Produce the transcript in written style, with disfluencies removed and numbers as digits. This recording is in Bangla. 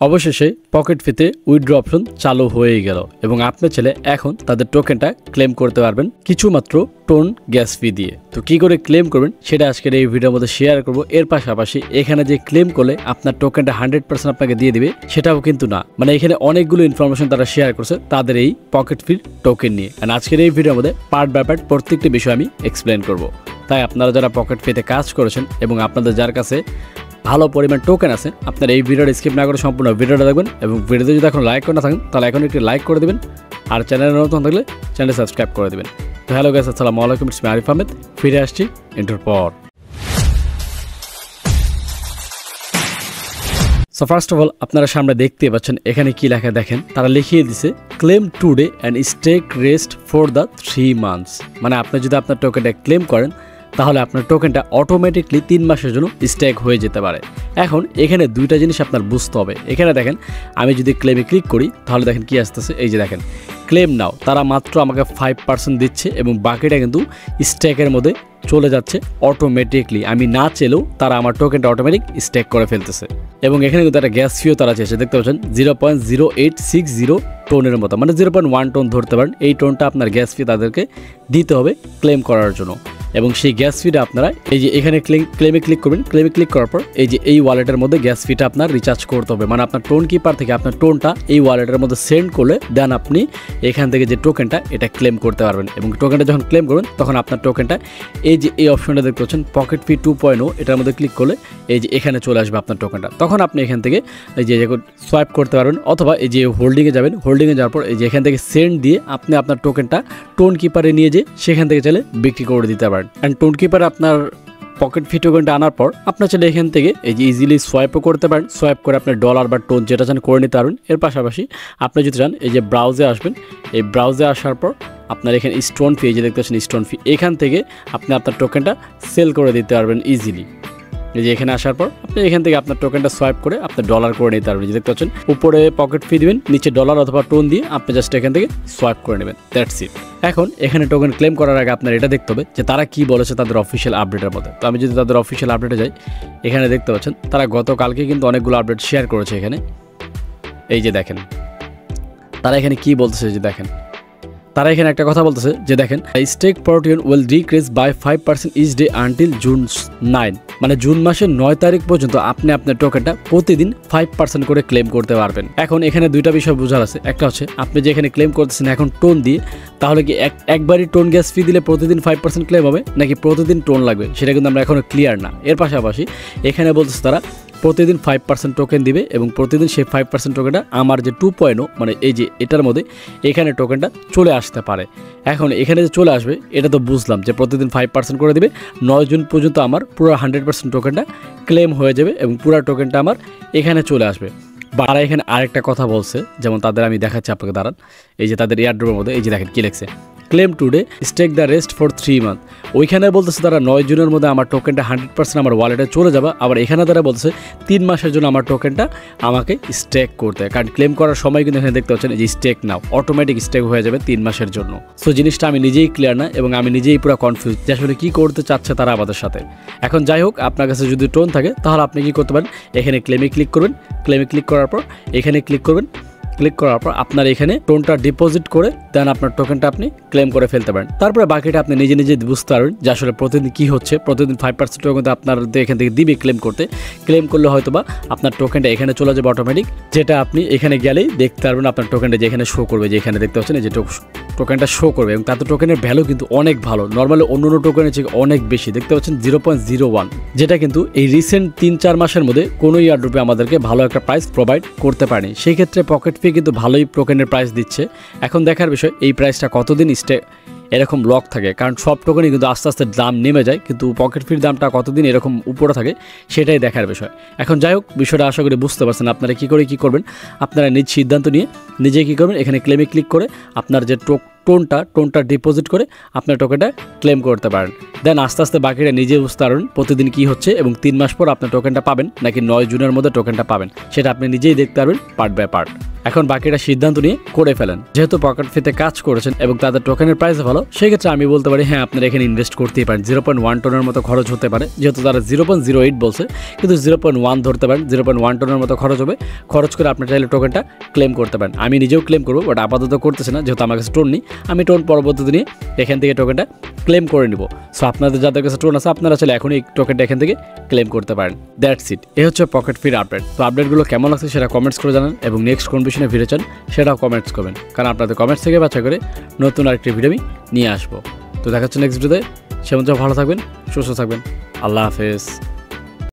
অবশেষে পকেট ফিতে উইথড্র অপশন চালু হয়ে গেল এবং আপনি চাইলে এখন তাদের টোকেনটা ক্লেম করতে পারবেন কিছুমাত্র টোন গ্যাস ফি দিয়ে। তো কি করে ক্লেম করবেন সেটা আজকের এই ভিডিওর মধ্যে শেয়ার করব। এর পাশাপাশি এখানে যে ক্লেম করলে আপনার টোকেনটা 100% আপনাকে দিয়ে দিবে সেটাও কিন্তু না, মানে এখানে অনেকগুলো ইনফরমেশন তারা শেয়ার করছে তাদের এই পকেট ফির টোকেন নিয়ে। আর আজকের এই ভিডিওর মধ্যে পার্ট বাই পার্ট প্রত্যেকটি বিষয় আমি এক্সপ্লেন করব। তাই আপনারা যারা পকেট ফিতে কাজ করেছেন এবং আপনাদের যার কাছে ভালো পরিমাণ টোকেন আছে আপনারা এই ভিডিওটা স্কিপ না করে সম্পূর্ণ ভিডিওটা দেখবেন এবং ভিডিওতে যদি এখন লাইক করে না থাকেন তাহলে এখন একটি লাইক করে দেবেন আর চ্যানেলে নতুন থাকলে চ্যানেল সাবস্ক্রাইব করে দেবেন। তো হ্যালো গাইস, আসসালামু আলাইকুম, ইটস মি আরিফ আহমেদ, ফিরে আসছি ইন্টার পর। সো ফার্স্ট অফ অল আপনারা সামনে দেখতে পাচ্ছেন এখানে কি লেখা দেখেন, তারা লিখিয়ে দিছে claim today and stake rest for the 3 months. মানে আপনি যদি আপনার টোকেনটা ক্লেম করেন তাহলে আপনার টোকেনটা অটোমেটিকলি 3 মাসের জন্য স্টেক হয়ে যেতে পারে। এখন এখানে দুইটা জিনিস আপনার বুঝতে হবে। এখানে দেখেন আমি যদি ক্লেমে ক্লিক করি তাহলে দেখেন কি আসতেছে, এই যে দেখেন ক্লেম নাও, তারা মাত্র আমাকে 5% দিচ্ছে এবং বাকিটা কিন্তু স্টেকের মধ্যে চলে যাচ্ছে অটোমেটিকলি। আমি না চেলেও তারা আমার টোকেনটা অটোমেটিক স্টেক করে ফেলতেছে এবং এখানে কিন্তু একটা গ্যাস ফিও তারা চেয়েছে, দেখতে পাচ্ছেন 0.0860 টোনের মতো, মানে 0.1 টোন ধরতে পারেন। এই টোনটা আপনার গ্যাস ফি তাদেরকে দিতে হবে ক্লেম করার জন্য এবং সেই গ্যাস ফিটা আপনারা এই যে এখানে ক্লেমে ক্লিক করবেন। ক্লেমে ক্লিক করার পর এই যে এই ওয়ালেটের মধ্যে গ্যাস ফিটা আপনার রিচার্জ করতে হবে, মানে আপনার টোন কিপার থেকে আপনার টোনটা এই ওয়ালেটের মধ্যে সেন্ড করলে দেন আপনি এখান থেকে যে টোকেনটা এটা ক্লেম করতে পারবেন এবং টোকেনটা যখন ক্লেম করবেন তখন আপনার টোকেনটা এই যে এই অপশনটা দেখতে পাচ্ছেন পকেট ফি 2.0, এটার মধ্যে ক্লিক করলে এই যে এখানে চলে আসবে আপনার টোকেনটা। তখন আপনি এখান থেকে এই যে সোয়াইপ করতে পারবেন অথবা এই যে হোল্ডিংয়ে যাবেন, হোল্ডিংয়ে যাওয়ার পর এই যে এখান থেকে সেন্ড দিয়ে আপনি আপনার টোকেনটা টোন কিপারে নিয়ে যে সেখান থেকে চাইলে বিক্রি করে দিতে পারেন। অ্যান্ড টোন কিপার আপনার পকেট ফি টোকেনটা আনার পর আপনার চাইলে এখান থেকে এই যে ইজিলি সোয়াইপও করতে পারেন, সোয়াইপ করে আপনার ডলার বা টোন যেটা চান করে নিতে পারবেন। এর পাশাপাশি আপনি যদি চান এই যে ব্রাউজে আসবেন, এই ব্রাউজে আসার পর আপনার এখানে স্টোন ফি, এই যে দেখতে পাচ্ছেন স্টোন ফি, এখান থেকে আপনি আপনার টোকেনটা সেল করে দিতে পারবেন ইজিলি। এই যে এখানে আসার পর আপনি এখান থেকে আপনার টোকেনটা সোয়াইপ করে আপনি ডলার করে নিতে পারবেন। যে দেখতে পাচ্ছেন উপরে পকেট ফি দিবেন, নিচে ডলার অথবা টোন দিয়ে আপনি জাস্ট এখান থেকে সোয়াইপ করে নেবেন, দ্যাটস ইট। এখন এখানে টোকেন ক্লেম করার আগে আপনার এটা দেখতে হবে যে তারা কি বলেছে তাদের অফিসিয়াল আপডেটের মধ্যে। তো আমি যদি তাদের অফিসিয়াল আপডেটে যাই, এখানে দেখতে পাচ্ছেন তারা গতকালকে কিন্তু অনেকগুলো আপডেট শেয়ার করেছে। এখানে এই যে দেখেন তারা এখানে কি বলতেছে, যে দেখেন তারা এখানে একটা কথা বলতেছে যে দেখেন stake portfolio will decrease by 5% each day until June 9, মানে জুন মাসের 9 তারিখ পর্যন্ত আপনি আপনার টোকেনটা প্রতিদিন 5% করে ক্লেম করতে পারবেন। এখন এখানে দুইটা বিষয় বোঝার আছে, একটা হচ্ছে আপনি যে এখানে ক্লেম করতেছেন এখন টোন দিয়ে, তাহলে কি একবারই টোন গ্যাস ফি দিলে প্রতিদিন 5% ক্লেম হবে নাকি প্রতিদিন টোন লাগবে সেটা কিন্তু আমরা এখনো ক্লিয়ার না। এর পাশাপাশি এখানে বলতেছে তারা প্রতিদিন 5% টোকেন দিবে এবং প্রতিদিন সেই 5% টোকেনটা আমার যে 2.0 মানে এই যে এটার মধ্যে এখানে টোকেনটা চলে আসতে পারে। এখন এখানে যে চলে আসবে এটা তো বুঝলাম যে প্রতিদিন 5% করে দিবে, 9 জুন পর্যন্ত আমার পুরো 100% টোকেনটা ক্লেম হয়ে যাবে এবং পুরো টোকেনটা আমার এখানে চলে আসবে। তারা এখানে আরেকটা কথা বলছে, যেমন তাদের আমি দেখাচ্ছি আপনাকে, দাঁড়ান এই যে তাদের এয়ারড্রপের মধ্যে এই যে দেখেন কি লেখছে, claim today stake the rest for 3 month. ওইখানে বলতেছে তারা 9 জুনের মধ্যে আমার টোকেনটা 100% আমার ওয়ালেটে চলে যাবে, আবার এখানে তারা বলছে 3 মাসের জন্য আমার টোকেনটা আমাকে স্টেক করতে হয়, কারণ ক্লেম করার সময় কিন্তু এখানে দেখতে পাচ্ছেন এই যে স্টেক নাও অটোমেটিক স্টেক হয়ে যাবে 3 মাসের জন্য। সো জিনিসটা আমি নিজেই ক্লিয়ার না এবং আমি নিজেই পুরো কনফিউজ যে আসলে কী করতে চাচ্ছে তারা আমাদের সাথে। এখন যাই হোক, আপনার কাছে যদি টোন থাকে তাহলে আপনি কী করতে পারেন, এখানে ক্লেমে ক্লিক করবেন, ক্লেমে ক্লিক করার পর এখানে ক্লিক করবেন, ক্লিক করার পর আপনার এখানে টোনটা ডিপোজিট করে দেন আপনার টোকেনটা আপনি ক্লেম করে ফেলতে পারেন। তারপরে বাকিটা আপনি নিজে নিজে বুঝতে পারবেন যে আসলে প্রতিদিন কী হচ্ছে। প্রতিদিন 5% টোকেন আপনার এখান থেকে দিবে ক্লেম করতে, ক্লেম করলে হয়তো বা আপনার টোকেনটা এখানে চলে যাবে অটোমেটিক, যেটা আপনি এখানে গেলেই দেখতে পারবেন আপনার টোকেনটা যেখানে শো করবে, যে এখানে দেখতে পাচ্ছেন এই যে টোকেনটা শো করবে এবং তাতে টোকেনের ভ্যালু কিন্তু অনেক ভালো, নর্মালি অন্য টোকেনের চেয়ে অনেক বেশি। দেখতে পাচ্ছেন 0.01, যেটা কিন্তু এই রিসেন্ট 3-4 মাসের মধ্যে কোনো এয়ারড্রপে আমাদেরকে ভালো একটা প্রাইস প্রোভাইড করতে পারেনি। সেই ক্ষেত্রে পকেট ফি কিন্তু ভালোই টোকেনের প্রাইস দিচ্ছে। এখন দেখার বিষয় এই প্রাইসটা কতদিন এরকম লক থাকে, কারণ সব টোকেনই কিন্তু আস্তে আস্তে দাম নেমে যায়, কিন্তু পকেট ফির দামটা কতদিন এরকম উপরে থাকে সেটাই দেখার বিষয়। এখন যাই হোক, বিষয়টা আশা করি বুঝতে পারছেন। আপনারা কী করে কী করবেন, আপনারা নিজ সিদ্ধান্ত নিয়ে নিজে কী করবেন, এখানে ক্লেমে ক্লিক করে আপনার যে টোনটা ডিপোজিট করে আপনার টোকেনটা ক্লেম করতে পারেন। দেন আস্তে আস্তে বাকিটা নিজে বুঝতে পারবেন প্রতিদিন কী হচ্ছে এবং 3 মাস পর আপনার টোকেনটা পাবেন নাকি 9 জুনের মধ্যে টোকেনটা পাবেন, সেটা আপনি নিজেই দেখতে পারবেন পার্ট বাই পার্ট। এখন বাকিটা সিদ্ধান্ত নিয়ে করে ফেলেন। যেহেতু পকেট ফিতে কাজ করেছেন এবং তাদের টোকেনের প্রাইস ভালো, সেক্ষেত্রে আমি বলতে পারি হ্যাঁ আপনারা এখানে ইনভেস্ট করতেই পারেন। 0.1 টনের মতো খরচ হতে পারে, যেহেতু তারা 0.08 বলছে, কিন্তু 0.1 ধরতে পারেন। 0.1 টনের মতো খরচ হবে, খরচ করে আপনি চাইলে টোকেনটা ক্লেম করতে পারেন। আমি নিজেও ক্লেম করবো, বাট আপাতত করতেছি না, যেহেতু আমার কাছে টোন নেই। আমি টোন পরবর্তীতে নিয়ে এখান থেকে টোকেনটা ক্লেম করে নিব। সো আপনাদের যাদের কাছে টোন আছে আপনারা চাইলে এখনই এই টোকেনটা এখান থেকে ক্লেম করতে পারেন। That's it. এই হচ্ছে পকেট ফির আপডেট। তো আপডেটগুলো কেমন লাগছে সেটা কমেন্টস করে জানান এবং নেক্সট কোন বিষয়ে ভিডিও চান সেটাও কমেন্টস করবেন, কারণ আপনাদের কমেন্টস থেকে বাছা করে নতুন আরেকটি ভিডিও আমি নিয়ে আসবো। তো দেখা হচ্ছে নেক্সট ভিডিওতে। সে মধ্যে ভালো থাকবেন, সুস্থ থাকবেন। আল্লাহ হাফেজ।